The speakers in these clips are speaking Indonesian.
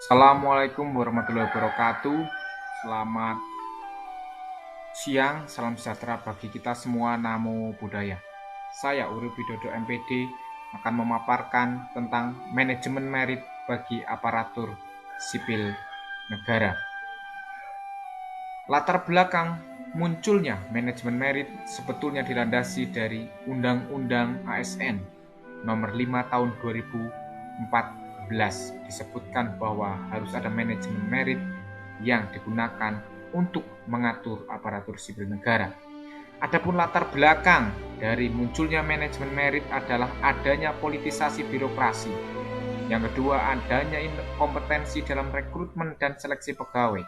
Assalamualaikum warahmatullahi wabarakatuh. Selamat siang, salam sejahtera bagi kita semua. Namo Buddhaya. Saya Urip Widodo MPD akan memaparkan tentang manajemen merit bagi aparatur sipil negara. Latar belakang munculnya manajemen merit sebetulnya dilandasi dari Undang-Undang ASN Nomor 5 Tahun 2014. Disebutkan bahwa harus ada manajemen merit yang digunakan untuk mengatur aparatur sipil negara. Adapun latar belakang dari munculnya manajemen merit adalah adanya politisasi birokrasi. Yang kedua, adanya kompetensi dalam rekrutmen dan seleksi pegawai.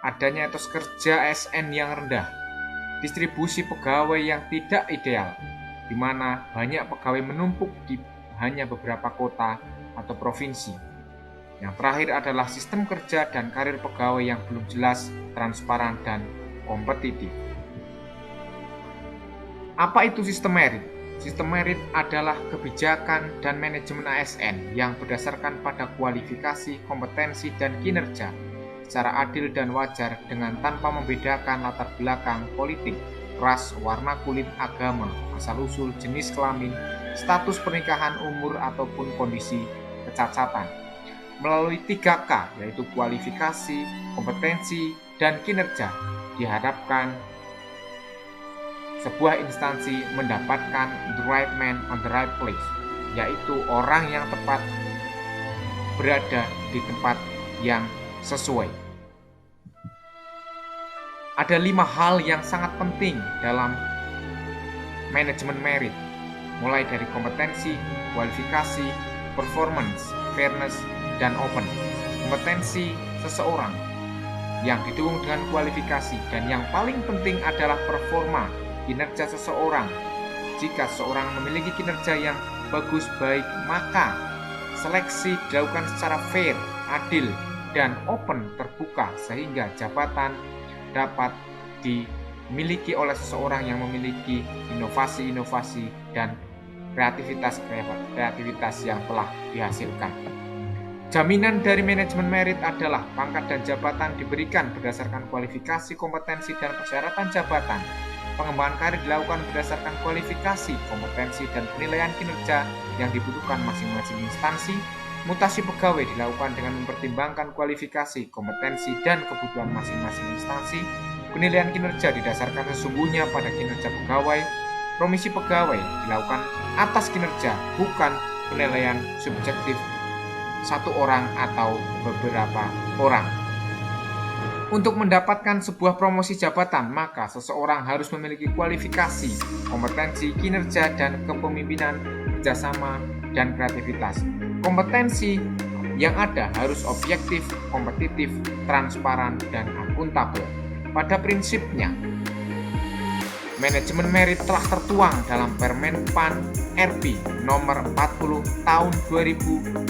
Adanya etos kerja ASN yang rendah. Distribusi pegawai yang tidak ideal, di mana banyak pegawai menumpuk di hanya beberapa kota atau provinsi. Yang terakhir adalah sistem kerja dan karir pegawai yang belum jelas, transparan, dan kompetitif. Apa itu sistem merit? Sistem merit adalah kebijakan dan manajemen ASN yang berdasarkan pada kualifikasi, kompetensi, dan kinerja secara adil dan wajar dengan tanpa membedakan latar belakang politik, ras, warna kulit, agama, asal-usul, jenis kelamin, status pernikahan, umur, ataupun kondisi kecacatan. Melalui 3K, yaitu kualifikasi, kompetensi, dan kinerja, diharapkan sebuah instansi mendapatkan the right man on the right place, yaitu orang yang tepat berada di tempat yang sesuai. Ada 5 hal yang sangat penting dalam manajemen merit, mulai dari kompetensi, kualifikasi, performance, fairness, dan open. Kompetensi seseorang yang didukung dengan kualifikasi, dan yang paling penting adalah performa, kinerja seseorang. Jika seseorang memiliki kinerja yang bagus baik, maka seleksi dilakukan secara fair, adil, dan open, terbuka, sehingga jabatan dapat dimiliki oleh seseorang yang memiliki inovasi-inovasi dan kreativitas yang telah dihasilkan. Jaminan dari manajemen merit adalah pangkat dan jabatan diberikan berdasarkan kualifikasi, kompetensi, dan persyaratan jabatan. Pengembangan karir dilakukan berdasarkan kualifikasi, kompetensi, dan penilaian kinerja yang dibutuhkan masing-masing instansi. Mutasi pegawai dilakukan dengan mempertimbangkan kualifikasi, kompetensi, dan kebutuhan masing-masing instansi. Penilaian kinerja didasarkan sesungguhnya pada kinerja pegawai. Promisi pegawai dilakukan atas kinerja, bukan penilaian subjektif satu orang atau beberapa orang. Untuk mendapatkan sebuah promosi jabatan, maka seseorang harus memiliki kualifikasi, kompetensi, kinerja, dan kepemimpinan, kerjasama, dan kreativitas. Kompetensi yang ada harus objektif, kompetitif, transparan, dan akuntabel. Pada prinsipnya, manajemen merit telah tertuang dalam Permen PAN RB nomor 40 tahun 2018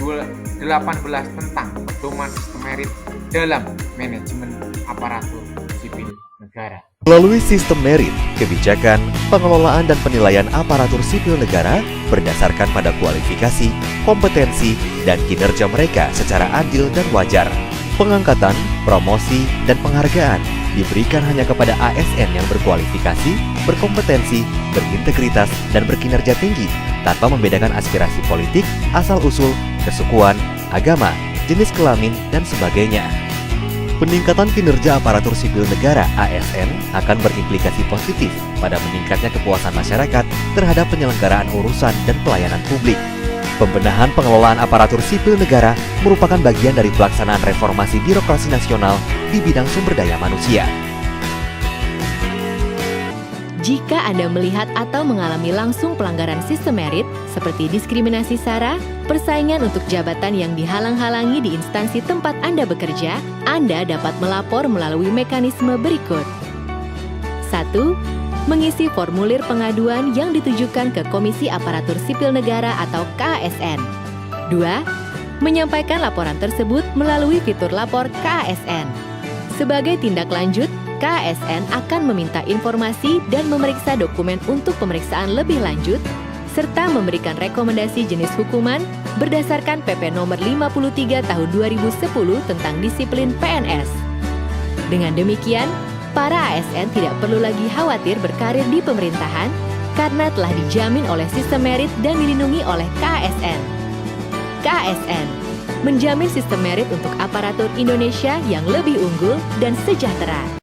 tentang pedoman sistem merit dalam manajemen aparatur sipil negara. Melalui sistem merit, kebijakan, pengelolaan dan penilaian aparatur sipil negara berdasarkan pada kualifikasi, kompetensi, dan kinerja mereka secara adil dan wajar. Pengangkatan, promosi, dan penghargaan diberikan hanya kepada ASN yang berkualifikasi, berkompetensi, berintegritas, dan berkinerja tinggi, tanpa membedakan aspirasi politik, asal-usul, kesukuan, agama, jenis kelamin, dan sebagainya. Peningkatan kinerja aparatur sipil negara (ASN) akan berimplikasi positif pada meningkatnya kepuasan masyarakat terhadap penyelenggaraan urusan dan pelayanan publik. Pembenahan pengelolaan aparatur sipil negara merupakan bagian dari pelaksanaan reformasi birokrasi nasional di bidang sumber daya manusia. Jika Anda melihat atau mengalami langsung pelanggaran sistem merit, seperti diskriminasi SARA, persaingan untuk jabatan yang dihalang-halangi di instansi tempat Anda bekerja, Anda dapat melapor melalui mekanisme berikut. 1. Mengisi formulir pengaduan yang ditujukan ke Komisi Aparatur Sipil Negara atau KASN. 2. Menyampaikan laporan tersebut melalui fitur lapor KASN. Sebagai tindak lanjut, KASN akan meminta informasi dan memeriksa dokumen untuk pemeriksaan lebih lanjut, serta memberikan rekomendasi jenis hukuman berdasarkan PP Nomor 53 Tahun 2010 tentang disiplin PNS. Dengan demikian, para ASN tidak perlu lagi khawatir berkarir di pemerintahan karena telah dijamin oleh sistem merit dan dilindungi oleh KASN. KASN menjamin sistem merit untuk aparatur Indonesia yang lebih unggul dan sejahtera.